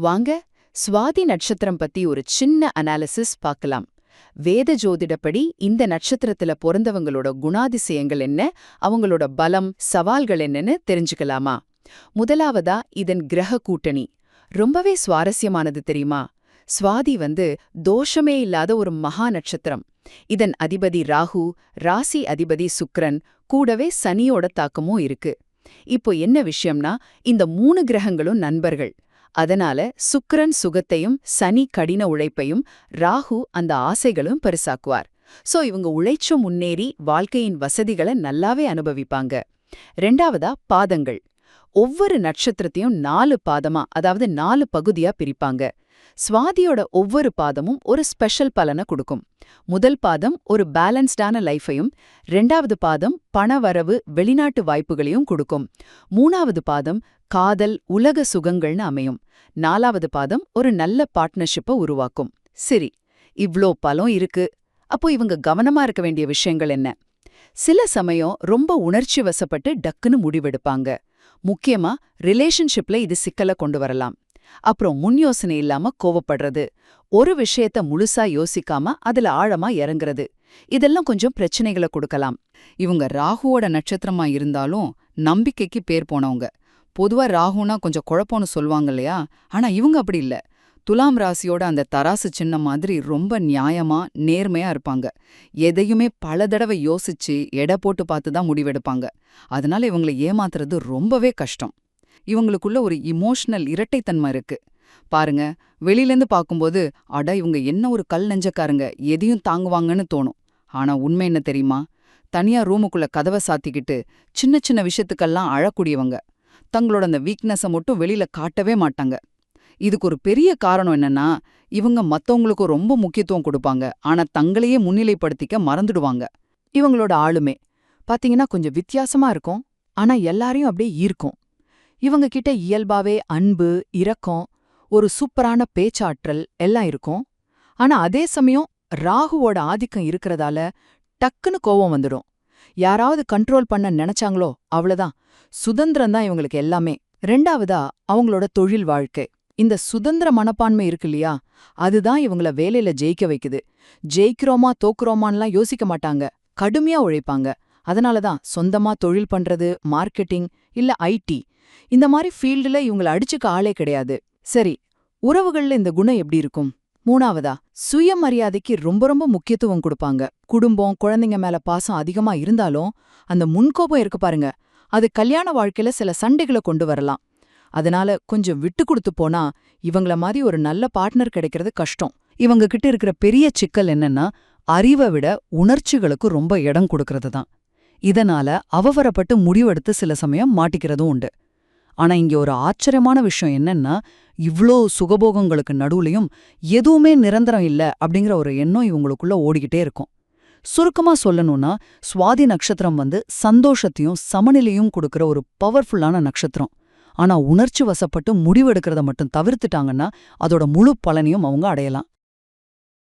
வாங்க சுவாதி நட்சத்திரம் பத்தி ஒரு சின்ன அனாலிசிஸ் பார்க்கலாம். வேத ஜோதிடப்படி இந்த நட்சத்திரத்துல பிறந்தவங்களோட குணாதிசயங்கள் என்ன, அவங்களோட பலம் சவால்கள் என்னன்னு தெரிஞ்சுக்கலாமா? முதலாவதா இதன் கிரக கூட்டணி ரொம்பவே சுவாரஸ்யமானது தெரியுமா? சுவாதி தோஷமே இல்லாத ஒரு மகா நட்சத்திரம். இதன் அதிபதி ராகு, ராசி அதிபதி சுக்கிரன், கூடவே சனியோட தாக்கமும் இருக்கு. இப்போ என்ன விஷயம்னா, இந்த 3 கிரகங்களும் நண்பர்கள். அதனால சுக்கிரன் சுகத்தையும் சனி கடின உழைப்பையும் ராகு அந்த ஆசைகளும் பெருசாக்குவார். சோ இவங்க உழைச்சும் முன்னேறி வாழ்க்கையின் வசதிகளை நல்லாவே அனுபவிப்பாங்க. ரெண்டாவதா பாதங்கள். ஒவ்வொரு நட்சத்திரத்தையும் 4 பாதமா, அதாவது 4 பகுதியா பிரிப்பாங்க. சுவாதியோட ஒவ்வொரு பாதமும் ஒரு ஸ்பெஷல் பலனை கொடுக்கும். முதல் பாதம் ஒரு பேலன்ஸ்டான லைஃபையும், 2வது பாதம் பணவரவு வெளிநாட்டு வாய்ப்புகளையும் கொடுக்கும். 3வது பாதம் காதல் உலக சுகங்கள்னு அமையும். 4வது பாதம் ஒரு நல்ல பார்ட்னர்ஷிப்பை உருவாக்கும். சரி, இவ்ளோ பலம் இருக்கு. அப்போ இவங்க கவனமா இருக்க வேண்டிய விஷயங்கள் என்ன? சில சமயம் ரொம்ப உணர்ச்சி வசப்பட்டு டக்குன்னு முடிவெடுப்பாங்க. முக்கியமா ரிலேஷன்ஷிப்ல இது சிக்கலை கொண்டு வரலாம். அப்புறம் முன் யோசனை இல்லாம கோவப்படுறது, ஒரு விஷயத்த முழுசா யோசிக்காம அதுல ஆழமா இறங்குறது, இதெல்லாம் கொஞ்சம் பிரச்சனைகளை கொடுக்கலாம். இவங்க ராகுவோட நட்சத்திரமா இருந்தாலும் நம்பிக்கைக்கு பேர் போனவங்க. பொதுவா ராகுனா கொஞ்சம் குழப்பம்னு சொல்லுவாங்க இல்லையா? ஆனா இவங்க அப்படி இல்ல. துலாம் ராசியோட அந்த தராசு சின்னம் மாதிரி ரொம்ப நியாயமா நேர்மையா இருப்பாங்க. எதையுமே பல தடவை யோசிச்சு எடை போட்டு பார்த்து தான் முடிவெடுப்பாங்க. அதனால இவங்களை ஏமாத்துறது ரொம்பவே கஷ்டம். இவங்களுக்குள்ள ஒரு இமோஷனல் இரட்டைத்தன்மை இருக்கு. பாருங்க, வெளியிலேருந்து பார்க்கும்போது அட இவங்க என்ன ஒரு கல் நெஞ்சக்காரங்க, எதையும் தாங்குவாங்கன்னு தோணும். ஆனா உண்மை என்ன தெரியுமா? தனியா ரூமுக்குள்ள கதவை சாத்திக்கிட்டு சின்ன சின்ன விஷயத்துக்கெல்லாம் அழக்கூடியவங்க. தங்களோட அந்த வீக்னஸை மட்டும் வெளியில காட்டவே மாட்டாங்க. இதுக்கு ஒரு பெரிய காரணம் என்னன்னா, இவங்க மத்தவங்களுக்கு ரொம்ப முக்கியத்துவம் கொடுப்பாங்க, ஆனா தங்களையே முன்னிலைப்படுத்திக்க மறந்துடுவாங்க. இவங்களோட ஆளுமே பாத்தீங்கன்னா கொஞ்சம் வித்தியாசமா இருக்கும், ஆனா எல்லாரையும் அப்படியே ஈர்க்கும். இவங்க கிட்ட இயல்பாவே அன்பு, இரக்கம், ஒரு சூப்பரான பேச்சாற்றல் எல்லாம் இருக்கும். ஆனா அதே சமயம் ராகுவோட ஆதிக்கம் இருக்கிறதால டக்குன்னு கோவம் வந்துடும். யாராவது கண்ட்ரோல் பண்ண நினைச்சாங்களோ அவ்வளவுதான். சுதந்திரம் தான் இவங்களுக்கு எல்லாமே. ரெண்டாவதா அவங்களோட தொழில் வாழ்க்கை. இந்த சுதந்திர மனப்பான்மை இருக்கு இல்லையா, அதுதான் இவங்கள வேலையில ஜெயிக்க வைக்குது. ஜெயிக்கிறோமா தோக்குறோமான்லாம் யோசிக்க மாட்டாங்க, கடுமையா உழைப்பாங்க. அதனாலதான் சொந்தமா தொழில் பண்றது, மார்க்கெட்டிங் இல்ல ஐடி இந்த மாதிரி ஃபீல்டுல இவங்கள அடிச்சுக்க ஆளே கிடையாது. சரி, உறவுகள்ல இந்த குணம் எப்படி இருக்கும்? 3வதா சுயமரியாதைக்கு ரொம்ப ரொம்ப முக்கியத்துவம் கொடுப்பாங்க. குடும்பம் குழந்தைங்க மேல பாசம் அதிகமா இருந்தாலும் அந்த முன்கோபம் இருக்கு பாருங்க, அது கல்யாண வாழ்க்கையில சில சண்டைகளை கொண்டு வரலாம். அதனால கொஞ்சம் விட்டு கொடுத்து போனா இவங்கள மாதிரி ஒரு நல்ல பார்ட்னர் கிடைக்கிறது கஷ்டம். இவங்க கிட்ட இருக்கிற பெரிய சிக்கல் என்னன்னா, அறிவை விட உணர்ச்சிகளுக்கு ரொம்ப இடம் கொடுக்கறது தான். இதனால அவசரப்பட்டு முடிவெடுத்து சில சமயம் மாட்டிக்கிறதும் உண்டு. ஆனா இங்க ஒரு ஆச்சரியமான விஷயம் என்னன்னா, இவ்ளோ சுகபோகங்களுக்கு நடுவுலையும் எதுவுமே நிரந்தரம் இல்ல அப்படிங்கிற ஒரு எண்ணம் இவங்களுக்குள்ள ஓடிக்கிட்டே இருக்கும். சுருக்கமா சொல்லணும்னா, சுவாதி நட்சத்திரம் சந்தோஷத்தையும் சமநிலையும் கொடுக்கிற ஒரு பவர்ஃபுல்லான நட்சத்திரம். ஆனா உணர்ச்சி வசப்பட்டு முடிவெடுக்கிறத மட்டும் தவிர்த்துட்டாங்கன்னா அதோட முழு பலனையும் அவங்க அடையலாம்.